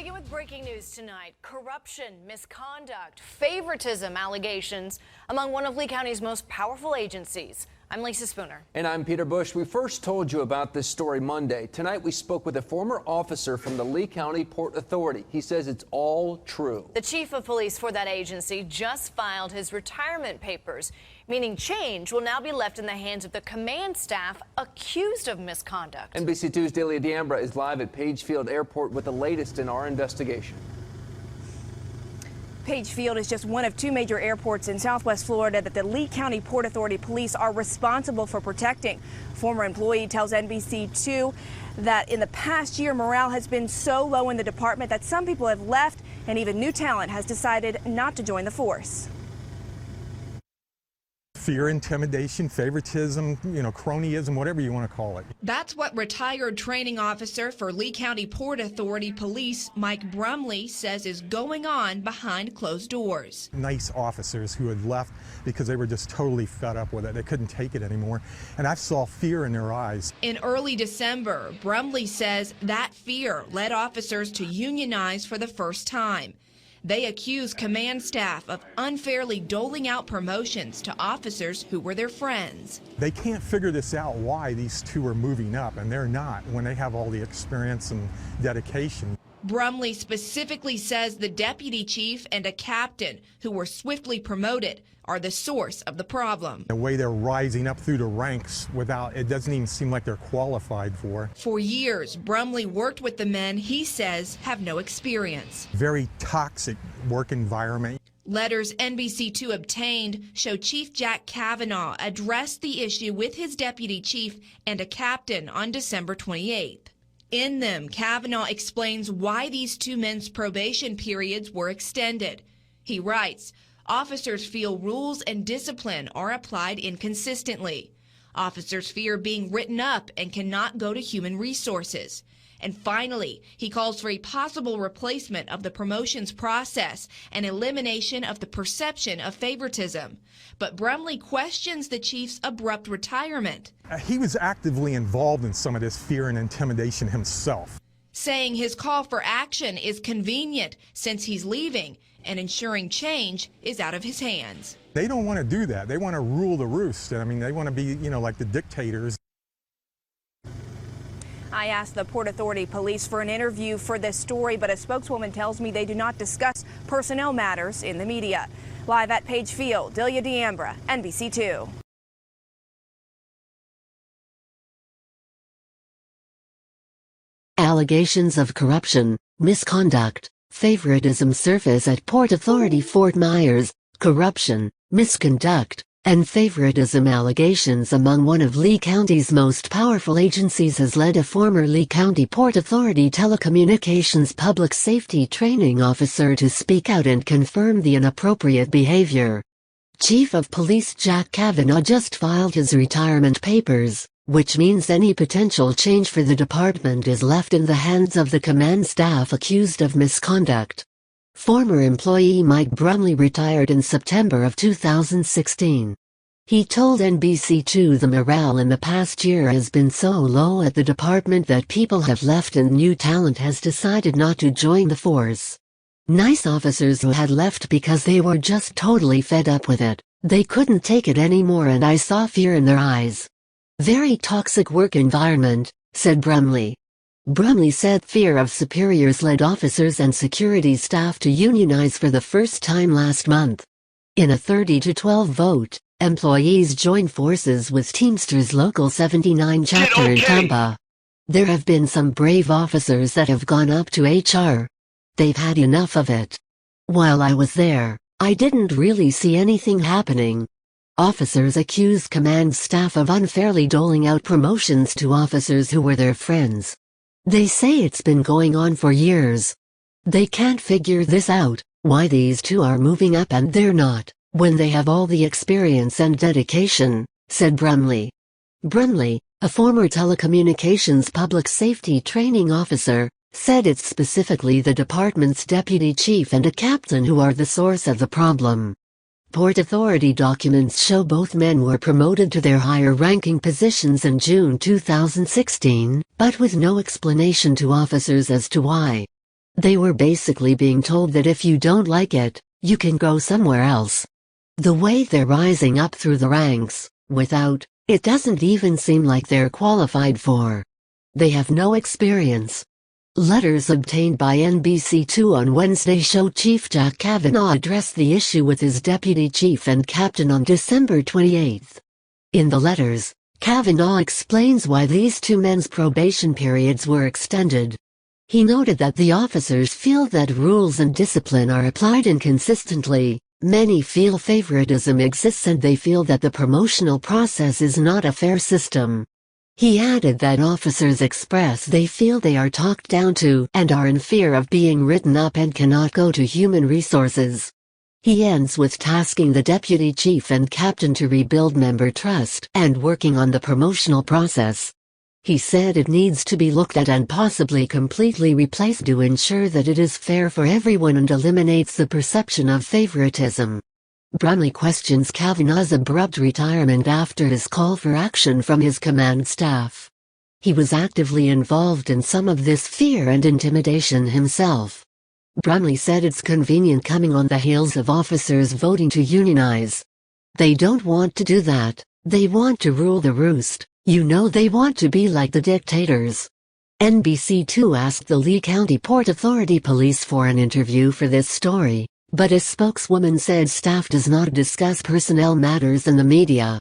begin with breaking news tonight. Corruption, misconduct, favoritism allegations among one of Lee County's most powerful agencies. I'm Lisa Spooner. And I'm Peter Bush. We first told you about this story Monday. Tonight we spoke with a former officer from the Lee County Port Authority. He says it's all true. The chief of police for that agency just filed his retirement papers, meaning change will now be left in the hands of the command staff accused of misconduct. NBC2's Delia D'Ambra is live at Page Field Airport with the latest in our investigation. Page Field is just one of two major airports in Southwest Florida that the Lee County Port Authority police are responsible for protecting. Former employee tells NBC2 that in the past year, morale has been so low in the department that some people have left and even new talent has decided not to join the force. Fear, intimidation, favoritism, cronyism, whatever you want to call it. That's what retired training officer for Lee County Port Authority Police Mike Brumley says is going on behind closed doors. Nice officers who had left because they were just totally fed up with it. They couldn't take it anymore. And I saw fear in their eyes. In early December, Brumley says that fear led officers to unionize for the first time. They accuse command staff of unfairly doling out promotions to officers who were their friends. They can't figure this out, why these two are moving up, and they're not when they have all the experience and dedication. Brumley specifically says the deputy chief and a captain who were swiftly promoted are the source of the problem. The way they're rising up through the ranks it doesn't even seem like they're qualified for. For years, Brumley worked with the men he says have no experience. Very toxic work environment. Letters NBC2 obtained show Chief Jack Kavanaugh addressed the issue with his deputy chief and a captain on December 28th. In them, Kavanaugh explains why these two men's probation periods were extended. He writes, officers feel rules and discipline are applied inconsistently. Officers fear being written up and cannot go to human resources. And finally, he calls for a possible replacement of the promotions process and elimination of the perception of favoritism. But Brumley questions the chief's abrupt retirement. He was actively involved in some of this fear and intimidation himself. Saying his call for action is convenient since he's leaving and ensuring change is out of his hands. They don't want to do that. They want to rule the roost. I mean, they want to be, like the dictators. I asked the Port Authority police for an interview for this story, but a spokeswoman tells me they do not discuss personnel matters in the media. Live at Page Field, Delia D'Ambra, NBC2. Allegations of corruption, misconduct, favoritism surface at Port Authority Fort Myers. Corruption, misconduct, and favoritism allegations among one of Lee County's most powerful agencies has led a former Lee County Port Authority telecommunications public safety training officer to speak out and confirm the inappropriate behavior. Chief of Police Jack Kavanaugh just filed his retirement papers, which means any potential change for the department is left in the hands of the command staff accused of misconduct. Former employee Mike Brumley retired in September of 2016. He told NBC2 the morale in the past year has been so low at the department that people have left and new talent has decided not to join the force. Nice officers who had left because they were just totally fed up with it. They couldn't take it anymore and I saw fear in their eyes. Very toxic work environment, said Brumley. Brumley said fear of superiors led officers and security staff to unionize for the first time last month. In a 30-12 vote, employees joined forces with Teamsters Local 79 chapter in Tampa. There have been some brave officers that have gone up to HR. They've had enough of it. While I was there, I didn't really see anything happening. Officers accuse command staff of unfairly doling out promotions to officers who were their friends. They say it's been going on for years. They can't figure this out, why these two are moving up and they're not, when they have all the experience and dedication, said Brumley. Brumley, a former telecommunications public safety training officer, said it's specifically the department's deputy chief and a captain who are the source of the problem. Port Authority documents show both men were promoted to their higher-ranking positions in June 2016, but with no explanation to officers as to why. They were basically being told that if you don't like it, you can go somewhere else. The way they're rising up through the ranks, it doesn't even seem like they're qualified for. They have no experience. Letters obtained by NBC2 on Wednesday show Chief Jack Kavanaugh addressed the issue with his deputy chief and captain on December 28. In the letters, Kavanaugh explains why these two men's probation periods were extended. He noted that the officers feel that rules and discipline are applied inconsistently, many feel favoritism exists, and they feel that the promotional process is not a fair system. He added that officers express they feel they are talked down to and are in fear of being written up and cannot go to human resources. He ends with tasking the deputy chief and captain to rebuild member trust and working on the promotional process. He said it needs to be looked at and possibly completely replaced to ensure that it is fair for everyone and eliminates the perception of favoritism. PRUMMELL questions Kavanaugh's abrupt retirement after his call for action from his command staff. He was actively involved in some of this fear and intimidation himself. PRUMMELL said it's convenient coming on the heels of officers voting to unionize. They don't want to do that, they want to rule the roost. You know, they want to be like the dictators. NBC2 asked the Lee County Port Authority Police for an interview for this story, but a spokeswoman said staff does not discuss personnel matters in the media.